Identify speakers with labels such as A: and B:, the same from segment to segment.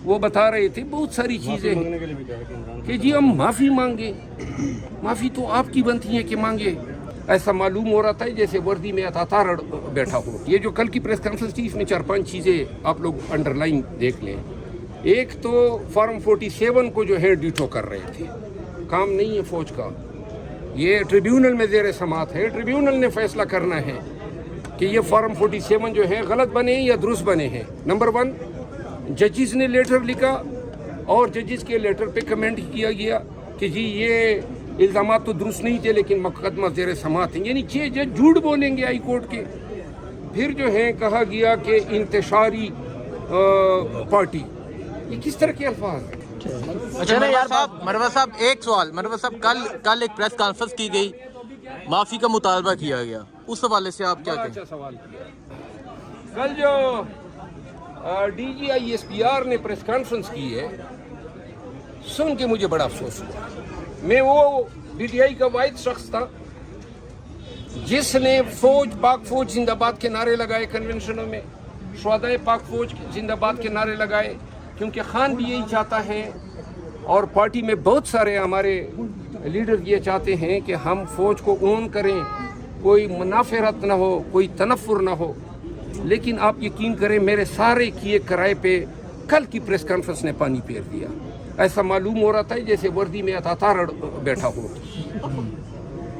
A: وہ بتا رہے تھے بہت ساری چیزیں ہیں کہ جی ہم معافی مانگے. معافی تو آپ کی بنتی ہے کہ مانگے. ایسا معلوم ہو رہا تھا جیسے وردی میں اتاتار بیٹھا ہو. یہ جو کل کی پریس کانفرنس تھی اس میں 4-5 چیزیں آپ لوگ انڈر لائن دیکھ لیں. ایک تو فارم 47 کو جو ہے ڈیٹو کر رہے تھے. کام نہیں ہے فوج کا. یہ ٹریبیونل میں زیر سماعت ہے. ٹریبیونل نے فیصلہ کرنا ہے کہ یہ فارم 47 جو ہے غلط بنے یا درست بنے ہیں. نمبر 1 ججز نے لیٹر لکھا اور ججز کے لیٹر پہ کمنٹ کیا گیا کہ جی یہ الزامات تو درست نہیں تھے لیکن مقدمہ زیر سماعت ہیں. یعنی 6 جج جھوٹ بولیں گے ہائی کورٹ کے. پھر جو ہے کہا گیا کہ انتشاری پارٹی. یہ کس طرح کے الفاظ ہیں؟
B: اچھا مروہ صاحب ایک سوال. مروہ صاحب کل ایک پریس کانفرنس کی گئی, معافی کا مطالبہ کیا گیا, اس حوالے سے آپ کیا کہیں؟
A: اچھا سوال کیا. کل جو D G I S P R نے پریس کانفرنس کی ہے سن کے مجھے بڑا افسوس ہوا. میں وہ ڈی ٹی آئی کا واحد شخص تھا جس نے پاک فوج زندہ باد کے نعرے لگائے کنونشنوں میں, شہدائے پاک فوج زندہ باد کے نعرے لگائے, کیونکہ خان بھی یہی چاہتا ہے اور پارٹی میں بہت سارے ہمارے لیڈر یہ چاہتے ہیں کہ ہم فوج کو اون کریں, کوئی منافرت نہ ہو, کوئی تنفر نہ ہو. لیکن آپ یقین کریں میرے سارے کیے کرائے پہ کل کی پریس کانفرنس نے پانی پھیر دیا. ایسا معلوم ہو رہا تھا جیسے وردی میں اتاتار بیٹھا ہو.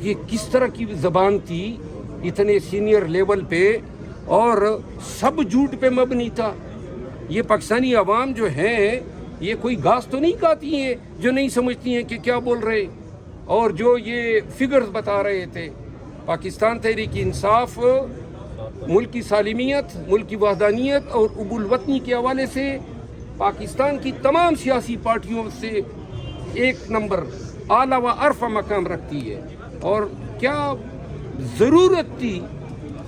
A: یہ کس طرح کی زبان تھی اتنے سینئر لیول پہ, اور سب جھوٹ پہ مبنی تھا. یہ پاکستانی عوام جو ہیں یہ کوئی گھاس تو نہیں کھاتی ہیں جو نہیں سمجھتی ہیں کہ کیا بول رہے, اور جو یہ فگرز بتا رہے تھے. پاکستان تحریک انصاف ملک کی سالمیت, ملک کی وحدانیت اور ابو الوطنی کے حوالے سے پاکستان کی تمام سیاسی پارٹیوں سے ایک نمبر اعلیٰ و ارفع مقام رکھتی ہے. اور کیا ضرورت تھی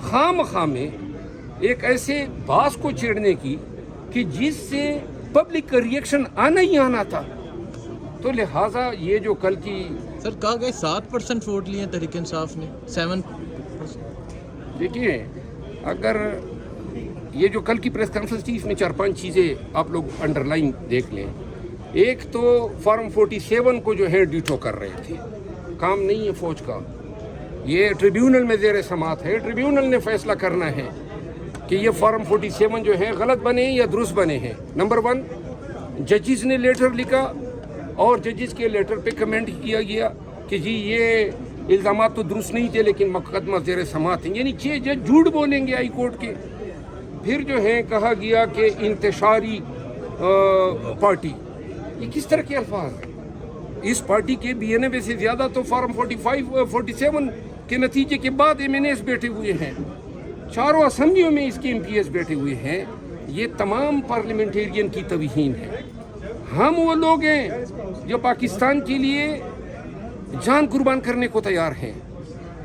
A: خام خواہ میں ایک ایسے باس کو چھیڑنے کی کہ جس سے پبلک کا ریئیکشن آنا ہی آنا تھا. تو لہٰذا یہ جو کل کی
B: سر کہا گیا 7% ووٹ لیے تحریک انصاف نے, 7%.
A: دیکھیے اگر یہ جو کل کی پریس کانفرنس تھی اس میں 4-5 چیزیں آپ لوگ انڈر لائن دیکھ لیں. ایک تو فارم 47 کو جو ہے ڈیٹو کر رہے تھے. کام نہیں ہے فوج کا. یہ ٹریبیونل میں زیر سماعت ہے. ٹریبیونل نے فیصلہ کرنا ہے کہ یہ فارم 47 جو ہے غلط بنے یا درست بنے ہیں. نمبر 1 ججز نے لیٹر لکھا اور ججز کے لیٹر پہ کمنٹ کیا گیا کہ جی یہ الزامات تو درست نہیں تھے لیکن مقدمہ زیر سماعت ہیں. یعنی 6 جج جھوٹ بولیں گے ہائی کورٹ کے. پھر جو ہے کہا گیا کہ انتشاری پارٹی. یہ کس طرح کے الفاظ ہیں؟ اس پارٹی کے بی این اے سے زیادہ تو فارم 47 کے نتیجے کے بعد ایم این ایس بیٹھے ہوئے ہیں. 4 اسمبلیوں میں اس کے ایم پی ایس بیٹھے ہوئے ہیں. یہ تمام پارلیمنٹیرین کی توہین ہے. ہم وہ لوگ ہیں جو پاکستان کے لیے جان قربان کرنے کو تیار ہیں.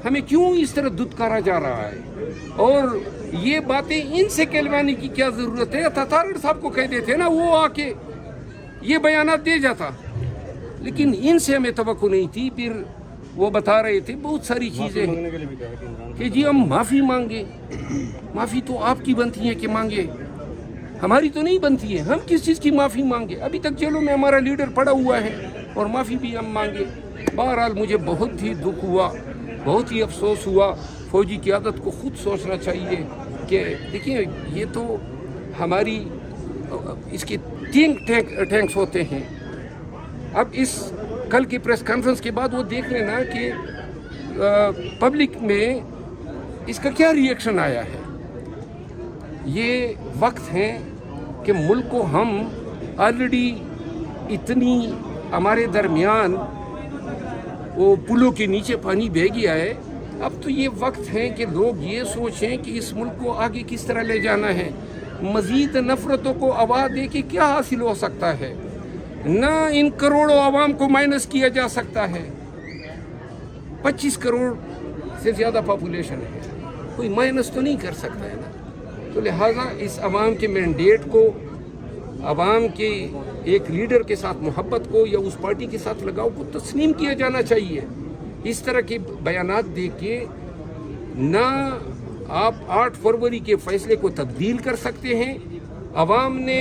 A: ہمیں کیوں اس طرح دھتکارا جا رہا ہے؟ اور یہ باتیں ان سے کہلوانے کی کیا ضرورت ہے؟ اتاتار صاحب کو کہہ دیتے نا, وہ آ کے یہ بیانات دے جاتا, لیکن ان سے ہمیں توقع نہیں تھی. پھر وہ بتا رہے تھے بہت ساری چیزیں ہیں کہ جی ہم معافی مانگے. معافی تو آپ کی بنتی ہے کہ مانگے, ہماری تو نہیں بنتی ہے. ہم کس چیز کی معافی مانگے؟ ابھی تک جیلوں میں ہمارا لیڈر پڑا ہوا ہے اور معافی بھی ہم مانگے. بہرحال مجھے بہت ہی دکھ ہوا, بہت ہی افسوس ہوا. فوجی قیادت کو خود سوچنا چاہیے کہ دیکھیں یہ تو ہماری اس کے ٹینکس ہوتے ہیں. اب اس کل کی پریس کانفرنس کے بعد وہ دیکھ لینا کہ پبلک میں اس کا کیا ریئیکشن آیا ہے. یہ وقت ہے کہ ملک کو ہم آلریڈی اتنی ہمارے درمیان وہ پلوں کے نیچے پانی بہہ گیا ہے. اب تو یہ وقت ہے کہ لوگ یہ سوچیں کہ اس ملک کو آگے کس طرح لے جانا ہے. مزید نفرتوں کو آواز دے کے کیا حاصل ہو سکتا ہے؟ نہ ان کروڑوں عوام کو مائنس کیا جا سکتا ہے. 25 کروڑ سے زیادہ پاپولیشن ہے, کوئی مائنس تو نہیں کر سکتا ہے نا. تو لہٰذا اس عوام کے مینڈیٹ کو, عوام کے ایک لیڈر کے ساتھ محبت کو یا اس پارٹی کے ساتھ لگاؤ کو تسلیم کیا جانا چاہیے. اس طرح کے بیانات دے کے نہ آپ 8 فروری کے فیصلے کو تبدیل کر سکتے ہیں. عوام نے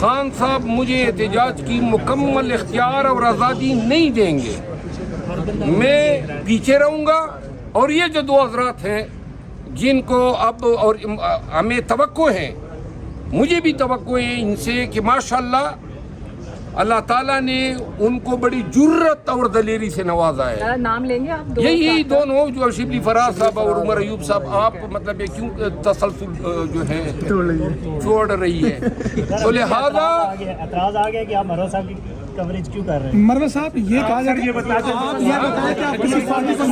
A: خان صاحب مجھے احتجاج کی مکمل اختیار اور آزادی نہیں دیں گے، میں پیچھے رہوں گا. اور یہ جو دو حضرات ہیں جن کو اب اور ہمیں توقع ہے، مجھے بھی توقع ہے ان سے کہ ماشاءاللہ اللہ تعالیٰ نے ان کو بڑی جرت اور دلیری سے نوازا ہے.
C: نام لیں گے آپ؟
A: یہی دونوں جو شبلی فراز صاحب اور عمر ایوب صاحب، آپ مطلب یہ کیوں تسلسل جو ہے چھوڑ رہی ہے، تو لہذا
D: اعتراض آ گیا کہ آپ مروہ صاحب کی کوریج کیوں کر رہے ہیں؟
E: مروہ صاحب یہ کہا جا رہا ہے، آپ یہ بتائیں کہ آپ کسی پارٹی کو